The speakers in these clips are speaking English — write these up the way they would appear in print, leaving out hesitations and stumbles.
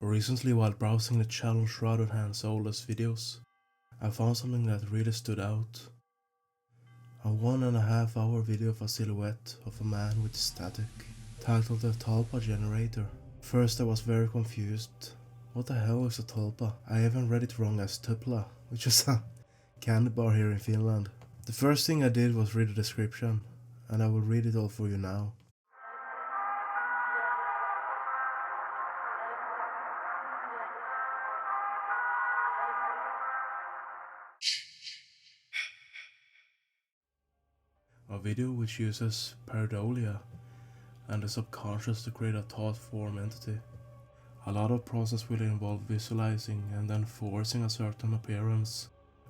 Recently, while browsing the channel Shrouded Hand's oldest videos, I found something that really stood out. A 1.5 hour video of a silhouette of a man with static, titled the Tulpa generator. First I was very confused. What the hell is a Tulpa? I even read it wrong as Tupla, which is a candy bar here in Finland. The first thing I did was read the description, and I will read it all for you now. A video which uses pareidolia and the subconscious to create a thought form entity. A lot of process will involve visualizing and then forcing a certain appearance,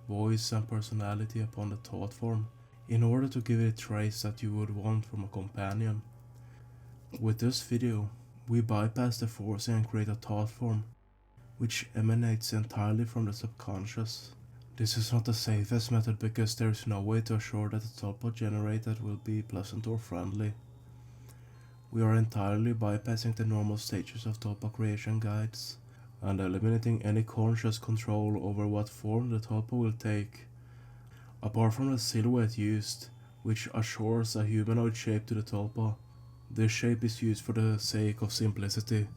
voice and personality upon the thought form in order to give it traits that you would want from a companion. With this video, we bypass the forcing and create a thought form which emanates entirely from the subconscious. This is not the safest method because there is no way to assure that the Tulpa generated will be pleasant or friendly. We are entirely bypassing the normal stages of Tulpa creation guides and eliminating any conscious control over what form the Tulpa will take. Apart from the silhouette used, which assures a humanoid shape to the Tulpa, this shape is used for the sake of simplicity.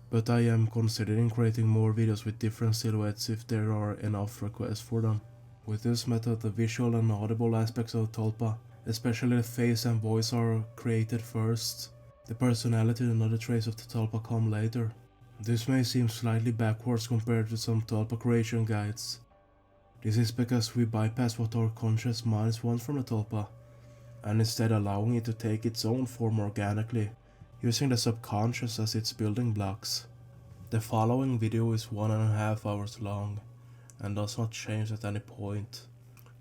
But I am considering creating more videos with different silhouettes if there are enough requests for them. With this method, the visual and audible aspects of the Tulpa, especially the face and voice, are created first. The personality and other traits of the Tulpa come later. This may seem slightly backwards compared to some Tulpa creation guides. This is because we bypass what our conscious minds want from the Tulpa, and instead allowing it to take its own form organically, using the subconscious as its building blocks. The following video is 1.5 hours long and does not change at any point.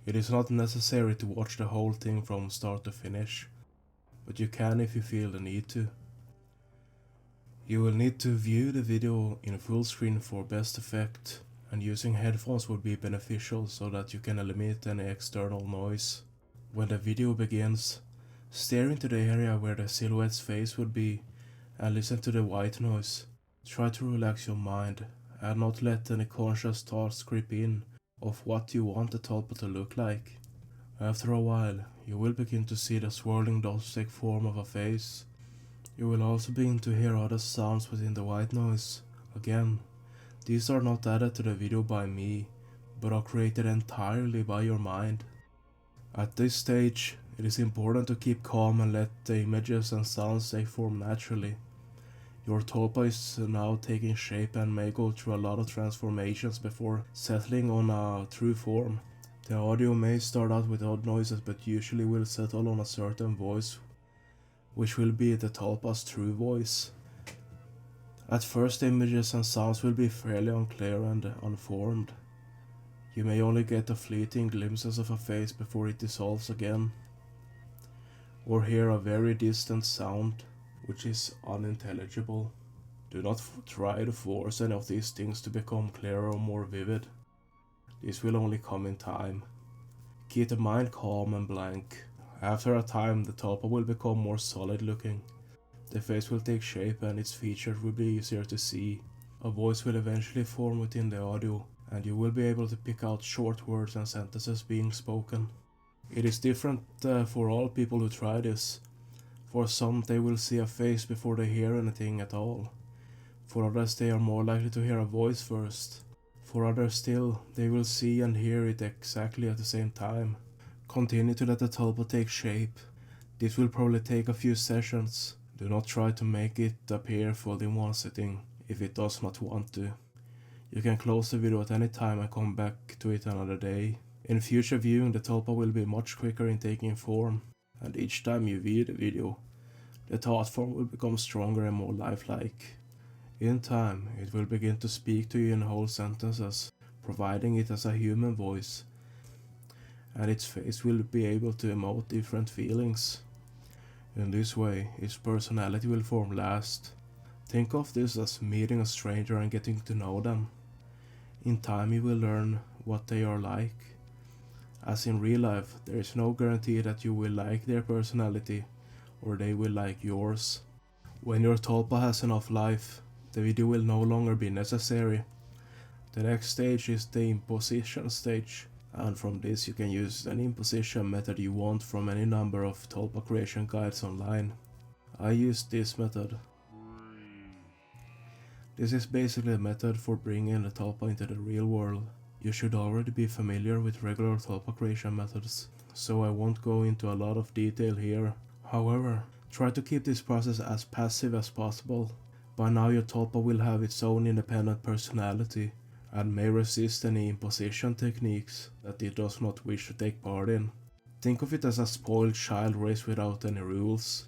It is not necessary to watch the whole thing from start to finish, but you can if you feel the need to. You will need to view the video in full screen for best effect, and using headphones would be beneficial so that you can eliminate any external noise. When the video begins, stare into the area where the silhouette's face would be and listen to the white noise. Try to relax your mind and not let any conscious thoughts creep in of what you want the Tulpa to look like. After a while, you will begin to see the swirling dot-stick form of a face. You will also begin to hear other sounds within the white noise. Again, these are not added to the video by me, but are created entirely by your mind. At this stage, it is important to keep calm and let the images and sounds take form naturally. Your Tulpa is now taking shape and may go through a lot of transformations before settling on a true form. The audio may start out with odd noises but usually will settle on a certain voice, which will be the Tulpa's true voice. At first, the images and sounds will be fairly unclear and unformed. You may only get a fleeting glimpses of a face before it dissolves again, or hear a very distant sound which is unintelligible. Do not try to force any of these things to become clearer or more vivid. This will only come in time. Keep the mind calm and blank. After a time, the Tulpa will become more solid looking. The face will take shape and its features will be easier to see. A voice will eventually form within the audio, and you will be able to pick out short words and sentences being spoken. It is different for all people who try this. For some, they will see a face before they hear anything at all. For others, they are more likely to hear a voice first. For others still, they will see and hear it exactly at the same time. Continue to let the Tulpa take shape. This will probably take a few sessions. Do not try to make it appear full in one sitting if it does not want to. You can close the video at any time and come back to it another day. In future viewing, the Tulpa will be much quicker in taking form, and each time you view the video, the thought form will become stronger and more lifelike. In time, it will begin to speak to you in whole sentences, providing it as a human voice, and its face will be able to emote different feelings. In this way, its personality will form last. Think of this as meeting a stranger and getting to know them. In time you will learn what they are like. As in real life, there is no guarantee that you will like their personality or they will like yours. When your Tulpa has enough life, the video will no longer be necessary. The next stage is the imposition stage, and from this you can use any imposition method you want from any number of Tulpa creation guides online. I used this method. This is basically a method for bringing the Tulpa into the real world. You should already be familiar with regular Tulpa creation methods, so I won't go into a lot of detail here. However, try to keep this process as passive as possible. By now your Tulpa will have its own independent personality and may resist any imposition techniques that it does not wish to take part in. Think of it as a spoiled child raised without any rules.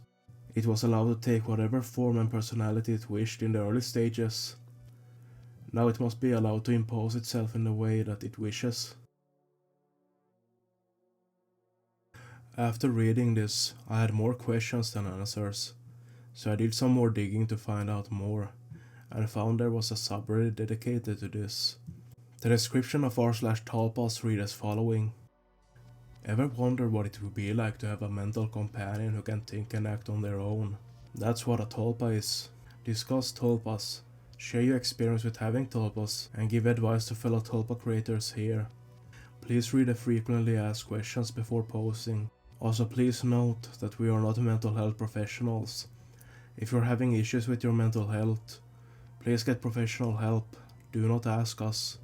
It was allowed to take whatever form and personality it wished in the early stages. Now it must be allowed to impose itself in the way that it wishes. After reading this, I had more questions than answers, so I did some more digging to find out more, and found there was a subreddit dedicated to this. The description of r/Tulpas read as following. Ever wonder what it would be like to have a mental companion who can think and act on their own? That's what a Tulpa is. Discuss Tulpas, share your experience with having Tulpas, and give advice to fellow Tulpa creators here. Please read the frequently asked questions before posting. Also, please note that we are not mental health professionals. If you're having issues with your mental health, please get professional help. Do not ask us.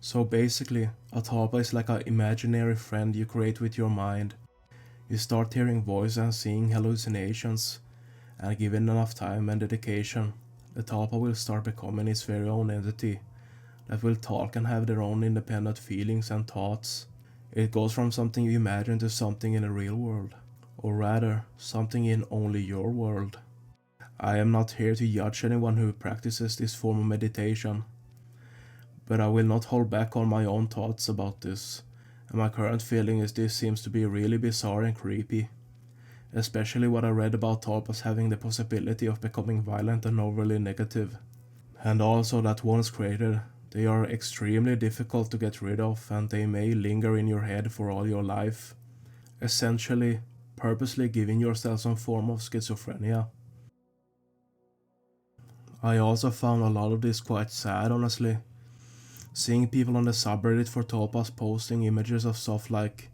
So basically, a Tulpa is like an imaginary friend you create with your mind. You start hearing voices and seeing hallucinations, and given enough time and dedication, the Tulpa will start becoming its very own entity that will talk and have their own independent feelings and thoughts. It goes from something you imagine to something in the real world, or rather, something in only your world. I am not here to judge anyone who practices this form of meditation, but I will not hold back on my own thoughts about this, and my current feeling is this seems to be really bizarre and creepy, especially what I read about Tulpas having the possibility of becoming violent and overly negative, and also that once created, they are extremely difficult to get rid of and they may linger in your head for all your life, essentially purposely giving yourself some form of schizophrenia. I also found a lot of this quite sad, honestly. Seeing people on the subreddit for Tulpas posting images of stuff like,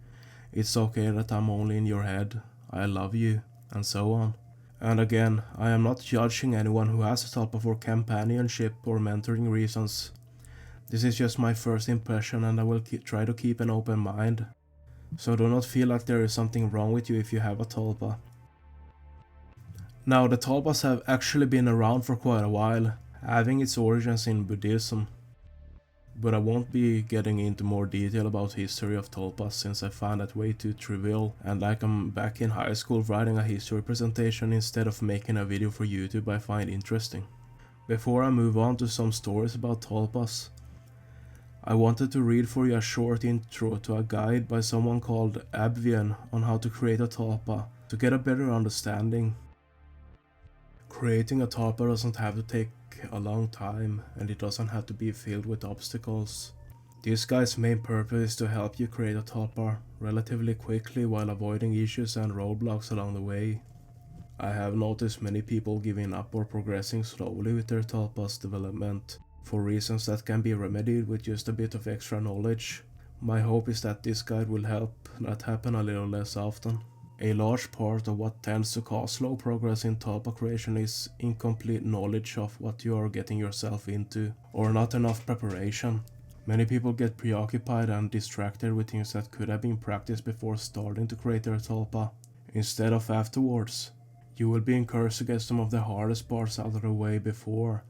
"It's okay that I'm only in your head, I love you," and so on. And again, I am not judging anyone who has a Tulpa for companionship or mentoring reasons. This is just my first impression and I will try to keep an open mind. So do not feel like there is something wrong with you if you have a Tulpa. Now, the Tulpas have actually been around for quite a while, having its origins in Buddhism. But I won't be getting into more detail about history of Tulpas since I find that way too trivial, and like I'm back in high school writing a history presentation instead of making a video for YouTube I find interesting. Before I move on to some stories about Tulpas, I wanted to read for you a short intro to a guide by someone called Abvian on how to create a Tulpa to get a better understanding. Creating a Tulpa doesn't have to take a long time, and it doesn't have to be filled with obstacles. This guide's main purpose is to help you create a Tulpa relatively quickly while avoiding issues and roadblocks along the way. I have noticed many people giving up or progressing slowly with their Tulpa's development, for reasons that can be remedied with just a bit of extra knowledge. My hope is that this guide will help that happen a little less often. A large part of what tends to cause slow progress in Tulpa creation is incomplete knowledge of what you are getting yourself into, or not enough preparation. Many people get preoccupied and distracted with things that could have been practiced before starting to create their Tulpa, instead of afterwards. You will be encouraged to get some of the hardest parts out of the way before,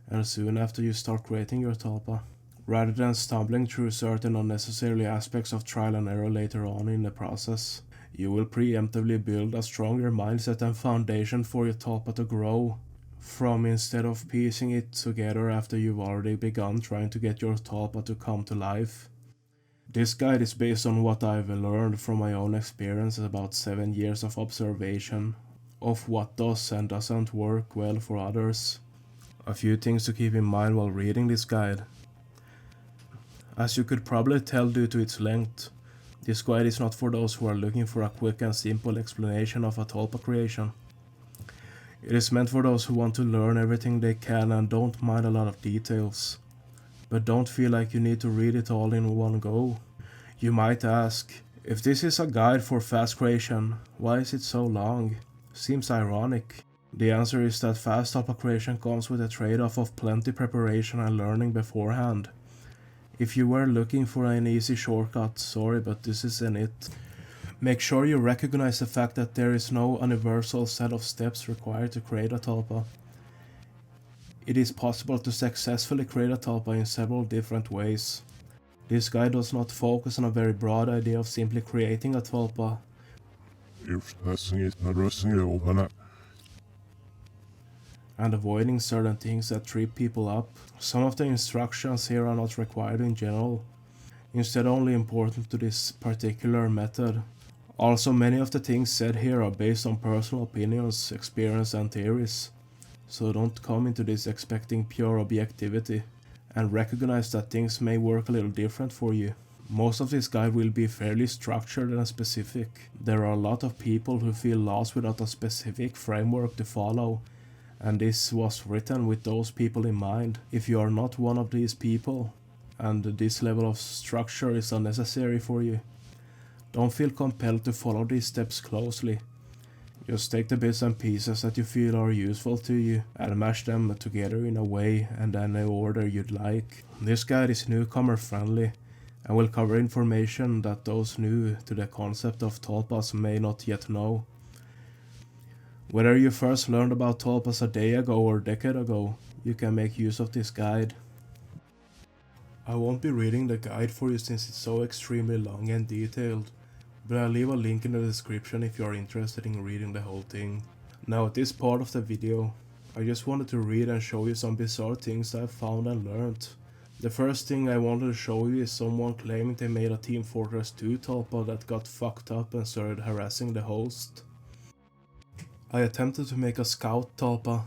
and soon after you start creating your Tulpa, rather than stumbling through certain unnecessary aspects of trial and error later on in the process. You will preemptively build a stronger mindset and foundation for your Tulpa to grow from, instead of piecing it together after you've already begun trying to get your Tulpa to come to life. This guide is based on what I've learned from my own experience, about 7 years of observation of what does and doesn't work well for others. A few things to keep in mind while reading this guide. As you could probably tell due to its length, this guide is not for those who are looking for a quick and simple explanation of a Tulpa creation. It is meant for those who want to learn everything they can and don't mind a lot of details, but don't feel like you need to read it all in one go. You might ask, if this is a guide for fast creation, why is it so long? Seems ironic. The answer is that fast Tulpa creation comes with a trade-off of plenty preparation and learning beforehand. If you were looking for an easy shortcut, sorry, but this isn't it. Make sure you recognize the fact that there is no universal set of steps required to create a Tulpa. It is possible to successfully create a Tulpa in several different ways. This guide does not focus on a very broad idea of simply creating a Tulpa, and avoiding certain things that trip people up. Some of the instructions here are not required in general, instead only important to this particular method. Also, many of the things said here are based on personal opinions, experience and theories, so don't come into this expecting pure objectivity, and recognize that things may work a little different for you. Most of this guide will be fairly structured and specific. There are a lot of people who feel lost without a specific framework to follow, and this was written with those people in mind. If you are not one of these people, and this level of structure is unnecessary for you, don't feel compelled to follow these steps closely. Just take the bits and pieces that you feel are useful to you and mash them together in a way and in the order you'd like. This guide is newcomer friendly and will cover information that those new to the concept of Tulpas may not yet know. Whether you first learned about Tulpas a day ago or a decade ago, you can make use of this guide. I won't be reading the guide for you since it's so extremely long and detailed, but I'll leave a link in the description if you are interested in reading the whole thing. Now at this part of the video, I just wanted to read and show you some bizarre things I've found and learned. The first thing I wanted to show you is someone claiming they made a Team Fortress 2 Tulpa that got fucked up and started harassing the host. I attempted to make a scout Tulpa.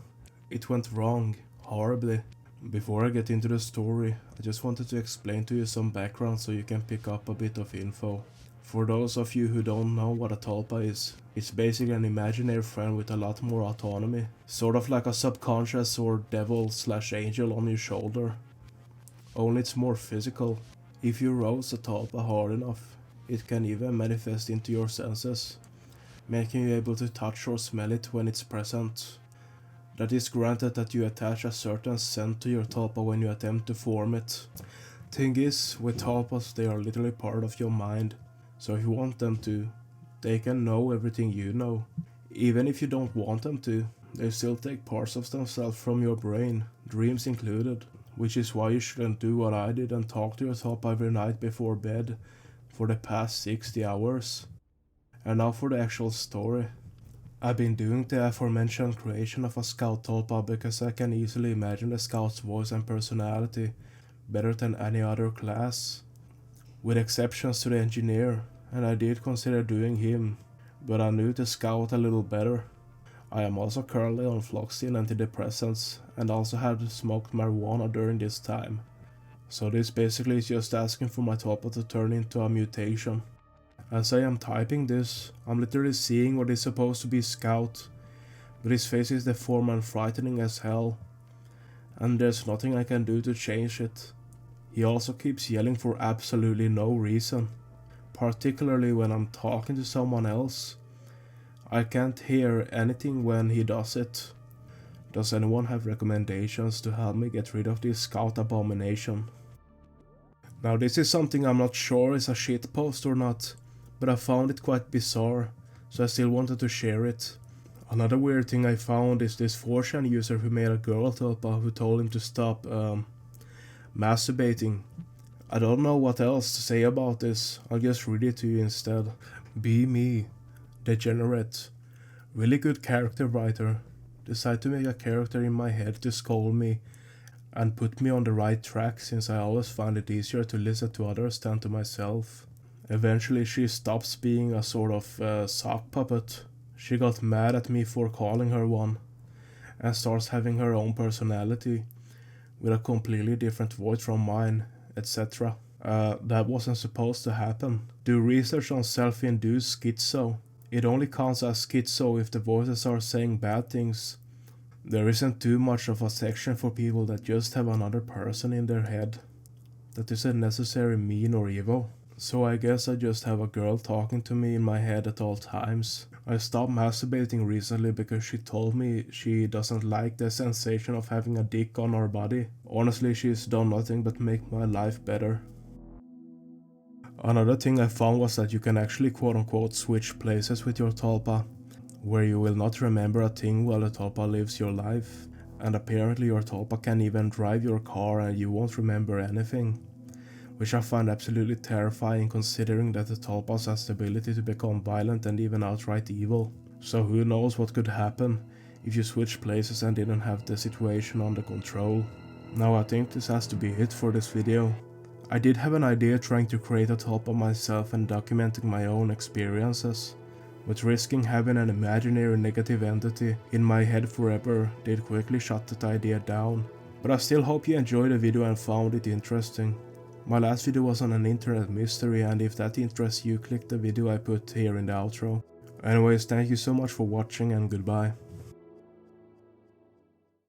It went wrong, horribly. Before I get into the story, I just wanted to explain to you some background so you can pick up a bit of info. For those of you who don't know what a Tulpa is, it's basically an imaginary friend with a lot more autonomy. Sort of like a subconscious or devil/angel on your shoulder. Only it's more physical. If you roast a Tulpa hard enough, it can even manifest into your senses, making you able to touch or smell it when it's present. That is granted that you attach a certain scent to your Tulpa when you attempt to form it. Thing is, with Tulpas they are literally part of your mind, so if you want them to, they can know everything you know. Even if you don't want them to, they still take parts of themselves from your brain, dreams included, which is why you shouldn't do what I did and talk to your Tulpa every night before bed for the past 60 hours. And now for the actual story. I've been doing the aforementioned creation of a scout Tulpa because I can easily imagine the scout's voice and personality better than any other class, with exceptions to the engineer, and I did consider doing him, but I knew the scout a little better. I am also currently on Floxy and antidepressants, and also had smoked marijuana during this time. So this basically is just asking for my Tulpa to turn into a mutation. As I am typing this, I'm literally seeing what is supposed to be Scout, but his face is deformed and frightening as hell, and there's nothing I can do to change it. He also keeps yelling for absolutely no reason, particularly when I'm talking to someone else. I can't hear anything when he does it. Does anyone have recommendations to help me get rid of this Scout abomination? Now this is something I'm not sure is a shitpost or not, but I found it quite bizarre, so I still wanted to share it. Another weird thing I found is this 4chan user who made a girl Tulpa who told him to stop masturbating. I don't know what else to say about this, I'll just read it to you instead. Be me. Degenerate. Really good character writer. Decide to make a character in my head to scold me and put me on the right track, since I always find it easier to listen to others than to myself. Eventually she stops being a sort of sock puppet. She got mad at me for calling her one, and starts having her own personality, with a completely different voice from mine, etc. That wasn't supposed to happen. Do research on self-induced schizo. It only counts as schizo if the voices are saying bad things, There isn't too much of a section for people that just have another person in their head that isn't necessarily mean or evil. So I guess I just have a girl talking to me in my head at all times. I stopped masturbating recently because she told me she doesn't like the sensation of having a dick on her body. Honestly, she's done nothing but make my life better. Another thing I found was that you can actually quote unquote switch places with your Tulpa, where you will not remember a thing while the Tulpa lives your life. And apparently your Tulpa can even drive your car and you won't remember anything. Which I find absolutely terrifying considering that the Tulpas has the ability to become violent and even outright evil. So who knows what could happen if you switch places and didn't have the situation under control. Now I think this has to be it for this video. I did have an idea trying to create a Tulpa myself and documenting my own experiences, but risking having an imaginary negative entity in my head forever did quickly shut that idea down. But I still hope you enjoyed the video and found it interesting. My last video was on an internet mystery, and if that interests you, click the video I put here in the outro. Anyways, thank you so much for watching and goodbye.